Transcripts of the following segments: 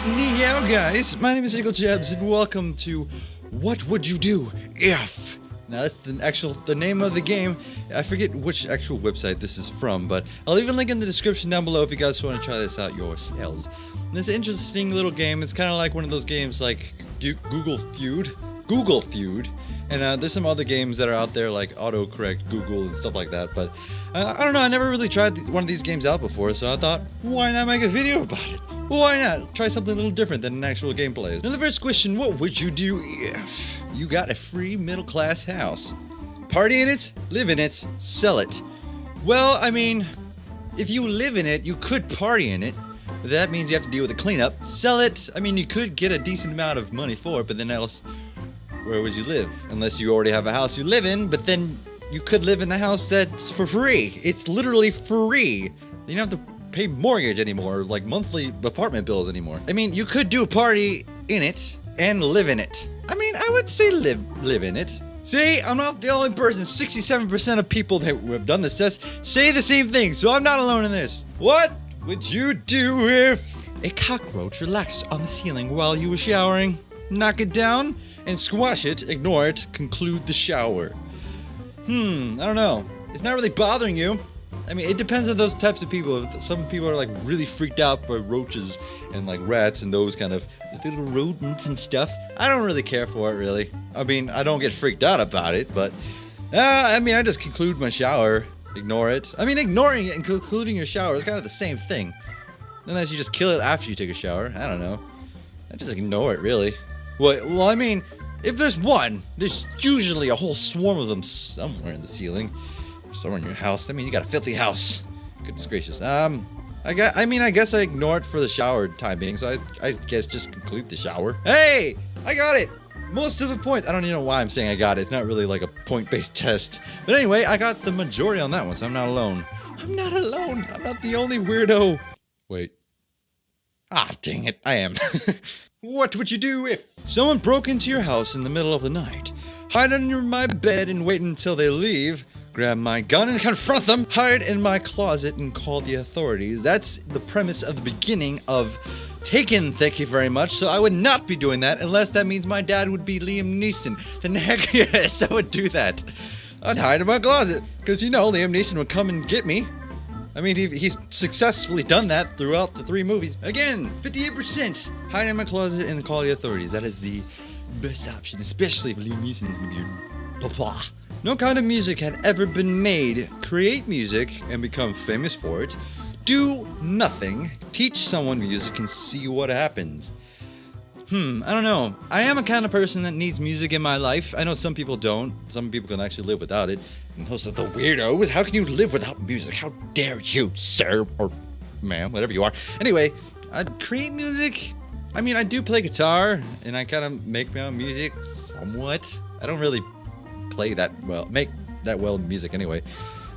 Yo guys, my name is Eagle Jebs and welcome to What Would You Do If? Now that's the name of the game. I forget which actual website this is from, but I'll leave a link in the description down below if you guys want to try this out yourselves. And it's an interesting little game. It's kind of like one of those games like Google Feud. And there's some other games that are out there like autocorrect Google and stuff like that, but I don't know, I never really tried one of these games out before, so I thought, why not make a video about it? Why not try something a little different than an actual gameplay? Now the first question, what would you do if you got a free middle-class house? Party in it, live in it, sell it. Well, I mean, if you live in it, you could party in it. But that means you have to deal with the cleanup. Sell it, I mean, you could get a decent amount of money for it, but then else, where would you live? Unless you already have a house you live in, but then you could live in a house that's for free. It's literally free. You don't have to pay mortgage anymore, like monthly apartment bills anymore. I mean, you could do a party in it and live in it. I mean, I would say live in it. See, I'm not the only person. 67% of people that have done this test say the same thing, so I'm not alone in this. What would you do if a cockroach relaxed on the ceiling while you were showering? Knock it down and squash it, ignore it, conclude the shower. I don't know. It's not really bothering you. I mean, it depends on those types of people. Some people are like really freaked out by roaches and like rats and those kind of little rodents and stuff. I don't really care for it, really. I mean, I don't get freaked out about it, but I mean, I just conclude my shower, ignore it. I mean, ignoring it and concluding your shower is kind of the same thing. Unless you just kill it after you take a shower. I don't know. I just ignore it, really. Well, I mean, if there's one, there's usually a whole swarm of them somewhere in the ceiling. Somewhere in your house. I mean, you got a filthy house. Goodness gracious. I guess I ignore it for the shower time being, so I guess just conclude the shower. Hey! I got it! Most of the points. I don't even know why I'm saying I got it. It's not really like a point-based test. But anyway, I got the majority on that one, so I'm not alone. I'm not alone. I'm not the only weirdo. Wait. Ah, dang it. I am. What would you do if someone broke into your house in the middle of the night? Hide under my bed and wait until they leave. Grab my gun and confront them. Hide in my closet and call the authorities. That's the premise of the beginning of Taken, thank you very much. So I would not be doing that unless that means my dad would be Liam Neeson. Then heck yes, I would do that. I'd hide in my closet because, you know, Liam Neeson would come and get me. I mean, he's successfully done that throughout the 3 movies. Again, 58%. Hide in my closet and call the authorities. That is the best option, especially if Liam Neeson's with your papa. No kind of music had ever been made. Create music and become famous for it. Do nothing. Teach someone music and see what happens. I don't know. I am a kind of person that needs music in my life. I know some people don't. Some people can actually live without it. And those are the weirdos. How can you live without music? How dare you, sir? Or ma'am, whatever you are. Anyway, I'd create music. I mean, I do play guitar, and I kind of make my own music somewhat. I don't really play that well, make that well music anyway.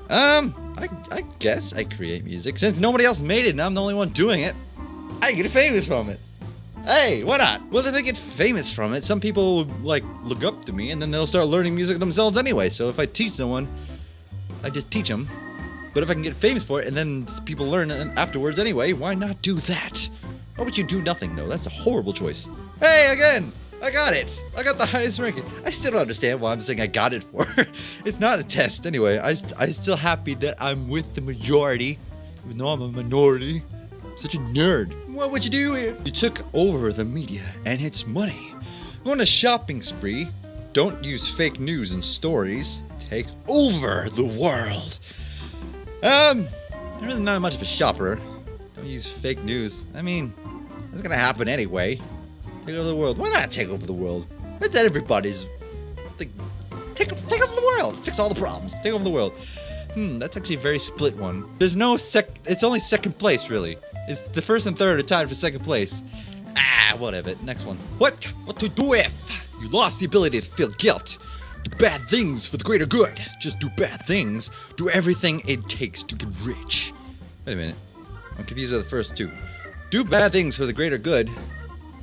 I guess I create music. Since nobody else made it and I'm the only one doing it, I get famous from it. Hey, why not? Well, if I get famous from it, some people will, like, look up to me, and then they'll start learning music themselves anyway. So if I teach someone, I just teach them. But if I can get famous for it, and then people learn it afterwards anyway, why not do that? Why would you do nothing, though? That's a horrible choice. Hey, again! I got it! I got the highest ranking. I still don't understand why I'm saying I got it for. It's not a test anyway. I'm still happy that I'm with the majority, even though I'm a minority. Such a nerd. What would you do if you took over the media and its money? Go on a shopping spree. Don't use fake news and stories. Take over the world. I'm really not much of a shopper. Don't use fake news. I mean, that's gonna happen anyway. Take over the world. Why not take over the world? That's everybody's. Take over the world. Fix all the problems. Take over the world. That's actually a very split one. There's no it's only second place, really. It's the first and third are tied for second place. Whatever. Next one. What to do if you lost the ability to feel guilt? Do bad things for the greater good. Just do bad things. Do everything it takes to get rich. Wait a minute. I'm confused with the first two. Do bad things for the greater good.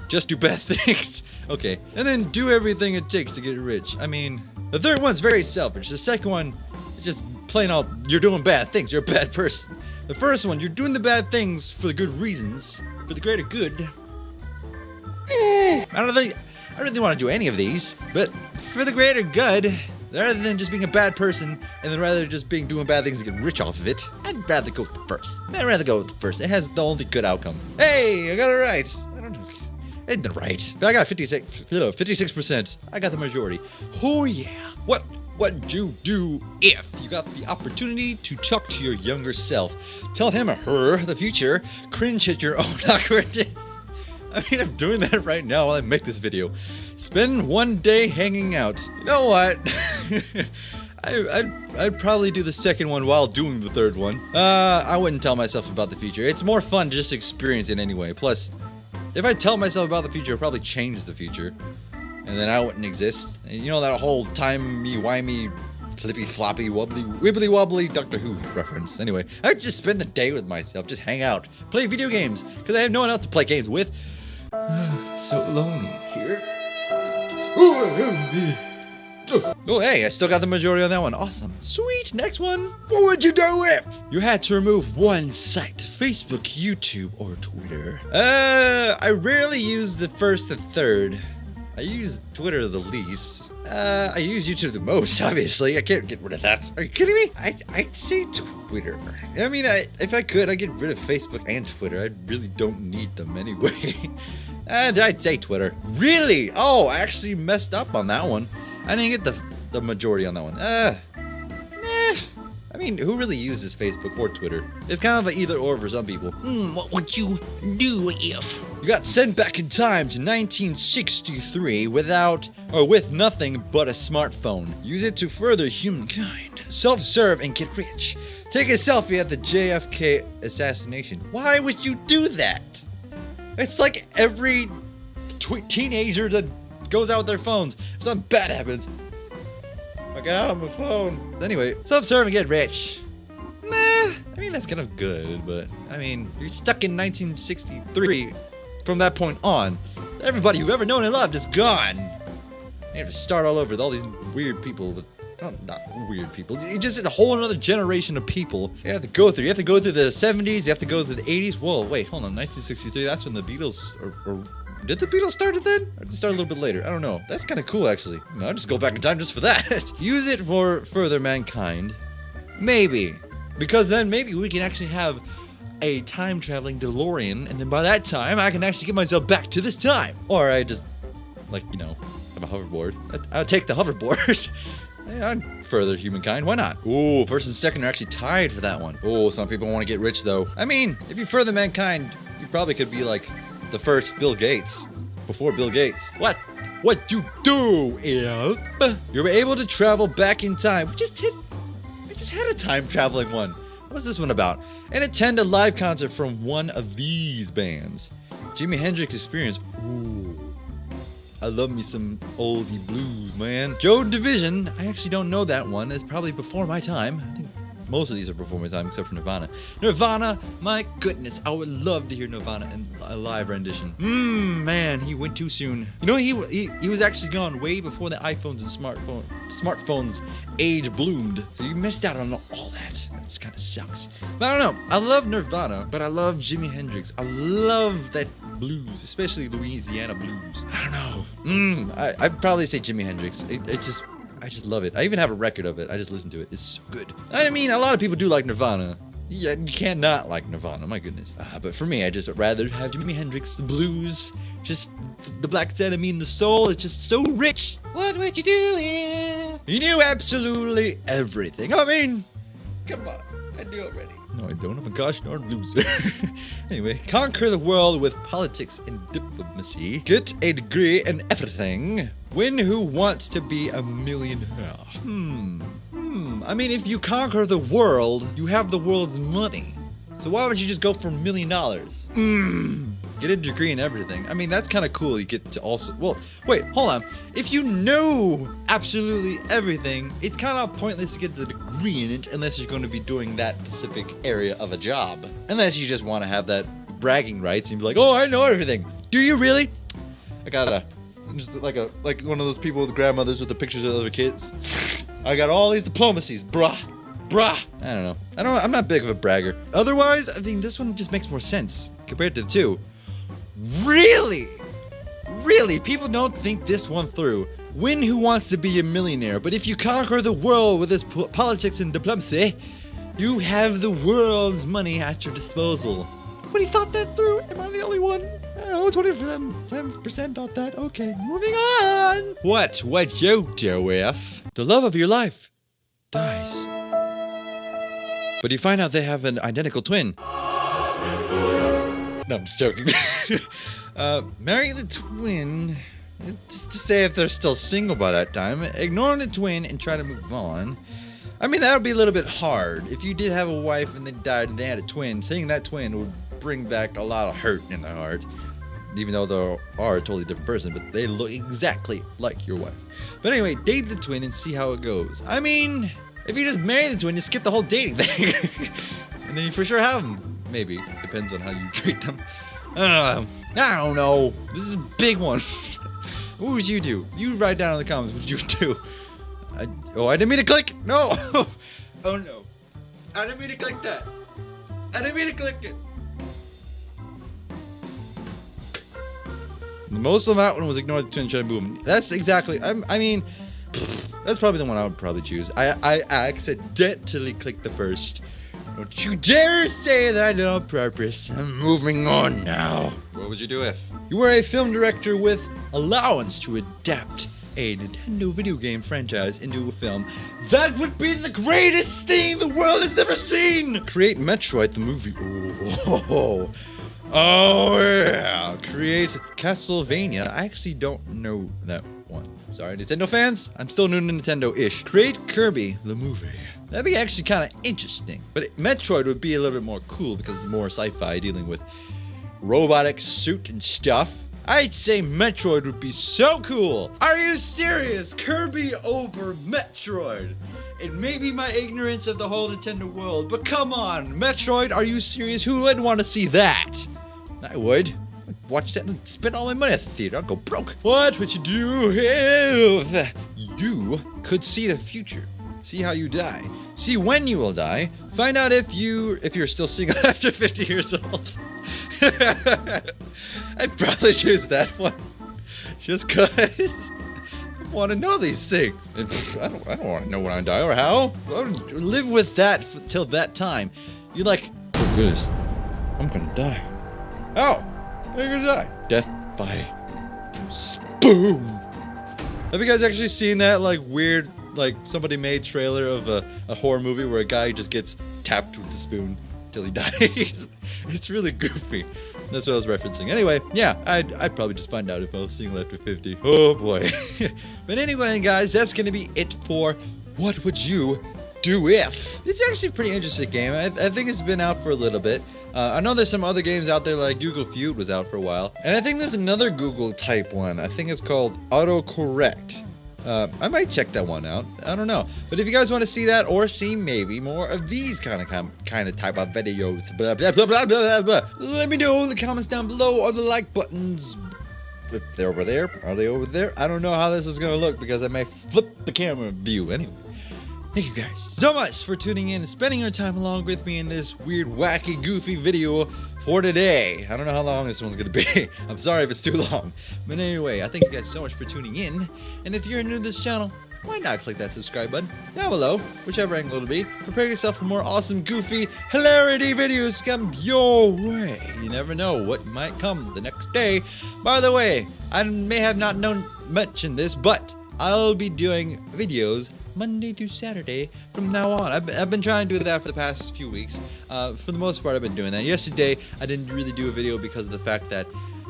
Just do bad things. Okay. And then do everything it takes to get rich. I mean, the third one's very selfish. The second one is just plain out, you're doing bad things. You're a bad person. The first one, you're doing the bad things for the good reasons, for the greater good. I don't really want to do any of these, but for the greater good, rather than just being a bad person, and then rather just doing bad things and get rich off of it, I'd rather go with the first. It has the only good outcome. Hey, I got it right. I don't know. It ain't right. But I got 56%. I got the majority. Oh yeah. What would you do if you got the opportunity to talk to your younger self? Tell him or her the future. Cringe at your own awkwardness. I mean, I'm doing that right now while I make this video. Spend one day hanging out. You know what? I'd probably do the second one while doing the third one. I wouldn't tell myself about the future. It's more fun to just experience it anyway. Plus, if I tell myself about the future, I'll probably change the future. And then I wouldn't exist. And you know that whole timey-wimey, flippy-floppy, wibbly-wobbly Doctor Who reference. Anyway, I'd just spend the day with myself, just hang out, play video games, because I have no one else to play games with. It's so lonely here. Oh, hey, I still got the majority on that one. Awesome. Sweet, next one. What would you do if you had to remove one site? Facebook, YouTube, or Twitter? I rarely use the first and third. I use Twitter the least. I use YouTube the most, obviously. I can't get rid of that. Are you kidding me? I'd say Twitter. I mean, if I could, I'd get rid of Facebook and Twitter. I really don't need them anyway. And I'd say Twitter. Really? Oh, I actually messed up on that one. I didn't get the majority on that one. I mean, who really uses Facebook or Twitter? It's kind of an either or for some people. What would you do if you got sent back in time to 1963 with nothing but a smartphone? Use it to further humankind. Self-serve and get rich. Take a selfie at the JFK assassination. Why would you do that? It's like every teenager that goes out with their phones. If something bad happens, I got on my phone. Anyway, self-serve and get rich. Nah, I mean, that's kind of good, but I mean, you're stuck in 1963. From that point on, everybody you've ever known and loved is gone. You have to start all over with all these weird people. Not weird people. You just a whole another generation of people you have to go through. You have to go through the 70s. You have to go through the 80s. Whoa, wait, hold on. 1963, that's when the Beatles or did the Beatles start it then? Or did it start a little bit later? I don't know. That's kind of cool, actually. I'll just go back in time just for that. Use it for further mankind. Maybe. Because then maybe we can actually have a time-traveling DeLorean, and then by that time, I can actually get myself back to this time. Or I just, have a hoverboard. I'll take the hoverboard. I'd further humankind. Why not? Ooh, first and second are actually tied for that one. Oh, some people want to get rich, though. I mean, if you further mankind, you probably could be like the first Bill Gates. Before Bill Gates. What you do if you're able to travel back in time? We just had a time traveling one. What's this one about? And attend a live concert from one of these bands. Jimi Hendrix Experience. Ooh. I love me some oldie blues, man. Joy Division. I actually don't know that one. It's probably before my time. I think most of these are before my time, except for Nirvana. Nirvana, my goodness, I would love to hear Nirvana in a live rendition. Man, he went too soon. You know, he was actually gone way before the iPhones and smartphones age bloomed. So you missed out on all that. That kind of sucks. But I don't know. I love Nirvana, but I love Jimi Hendrix. I love that blues, especially Louisiana blues. I don't know. I'd probably say Jimi Hendrix. I just love it. I even have a record of it. I just listen to it. It's so good. I mean, a lot of people do like Nirvana. Yeah, you can't not like Nirvana, my goodness. But for me, I just rather have Jimi Hendrix, the blues, just the Black Enemy in the soul. It's just so rich. What would you do here? You knew absolutely everything. I mean, come on. I do already. No, I don't. I'm a gosh darn loser. Anyway, conquer the world with politics and diplomacy. Get a degree in everything. Win Who Wants to Be a Millionaire. I mean, if you conquer the world, you have the world's money. So why would you just go for $1 million? Get a degree in everything. I mean, that's kind of cool. You get to also... Well, wait, hold on. If you know absolutely everything, it's kind of pointless to get the degree in it unless you're going to be doing that specific area of a job. Unless you just want to have that bragging rights and be like, oh, I know everything. Do you really? I got just like one of those people with grandmothers with the pictures of other kids. I got all these diplomacies, bruh. I don't know. I'm not big of a bragger. Otherwise, I think this one just makes more sense compared to the two. Really? really, people don't think this one through. Win Who Wants to Be a Millionaire, but if you conquer the world with this politics and diplomacy, you have the world's money at your disposal. Nobody thought that through? Am I the only one? I don't know, 10% thought that. Okay, moving on. What would you do if the love of your life dies, but you find out they have an identical twin? No, I'm just joking. Marry the twin, just to say if they're still single by that time, ignore the twin and try to move on. I mean, that would be a little bit hard. If you did have a wife and they died and they had a twin, seeing that twin would bring back a lot of hurt in the heart. Even though they are a totally different person, but they look exactly like your wife. But anyway, date the twin and see how it goes. I mean, if you just marry the twin, you skip the whole dating thing. And then you for sure have them. Maybe. Depends on how you treat them. I don't know. This is a big one. What would you do? You write down in the comments what you would do. I didn't mean to click. No. Oh no. I didn't mean to click that. I didn't mean to click it. The most of that one was ignore the twin try to boom. That's exactly. I mean, that's probably the one I would probably choose. I accidentally clicked the first. Don't you dare say that I did on purpose. I'm moving on now. What would you do if you were a film director with allowance to adapt a Nintendo video game franchise into a film? That would be the greatest thing the world has ever seen. Create Metroid the movie. Oh yeah. Create Castlevania. I actually don't know that one. Sorry, Nintendo fans. I'm still new to Nintendo-ish. Create Kirby the movie. That'd be actually kind of interesting. But Metroid would be a little bit more cool because it's more sci-fi, dealing with robotic suit and stuff. I'd say Metroid would be so cool. Are you serious? Kirby over Metroid. It may be my ignorance of the whole Nintendo world, but come on, Metroid, are you serious? Who would want to see that? I would. I'd watch that and spend all my money at the theater. I'll go broke. What would you do if you could see the future? See how you die. See when you will die. Find out if you're still single after 50 years old. I'd probably choose that one. Just cause I want to know these things. I don't want to know when I die or how. I'll live with that till that time. You're like, oh goodness, I'm gonna die. How? How are you gonna die? Death by spoon. Have you guys actually seen that weird, somebody made trailer of a horror movie where a guy just gets tapped with a spoon till he dies? It's really goofy. That's what I was referencing. Anyway, yeah, I'd probably just find out if I was single after 50. Oh boy. But anyway, guys, that's gonna be it for What Would You Do If? It's actually a pretty interesting game. I think it's been out for a little bit. I know there's some other games out there like Google Feud was out for a while. And I think there's another Google type one. I think it's called autocorrect. I might check that one out. I don't know. But if you guys want to see that or see maybe more of these kind of type of videos, blah, blah, blah, blah, blah, blah, let me know in the comments down below or the like buttons. If they're over there, are they over there? I don't know how this is going to look because I may flip the camera view anyway. Thank you guys so much for tuning in and spending your time along with me in this weird, wacky, goofy video for today. I don't know how long this one's gonna be. I'm sorry if it's too long. But anyway, I thank you guys so much for tuning in. And if you're new to this channel, why not click that subscribe button down below, whichever angle it'll be. Prepare yourself for more awesome, goofy, hilarity videos to come your way. You never know what might come the next day. By the way, I may have not mentioned this, but I'll be doing videos Monday through Saturday from now on. I've been trying to do that for the past few weeks. For the most part, I've been doing that. Yesterday, I didn't really do a video because of the fact that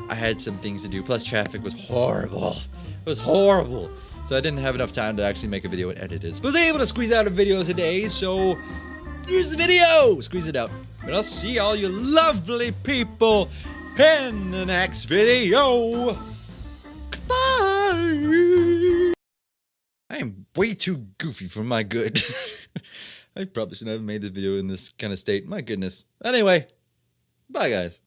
I had some things to do. Plus, traffic was horrible. It was horrible. So I didn't have enough time to actually make a video and edit it. So I was able to squeeze out a video today, so here's the video! Squeeze it out. But I'll see all you lovely people in the next video. Goodbye! I am way too goofy for my good. I probably shouldn't have made this video in this kind of state. My goodness. Anyway, bye guys.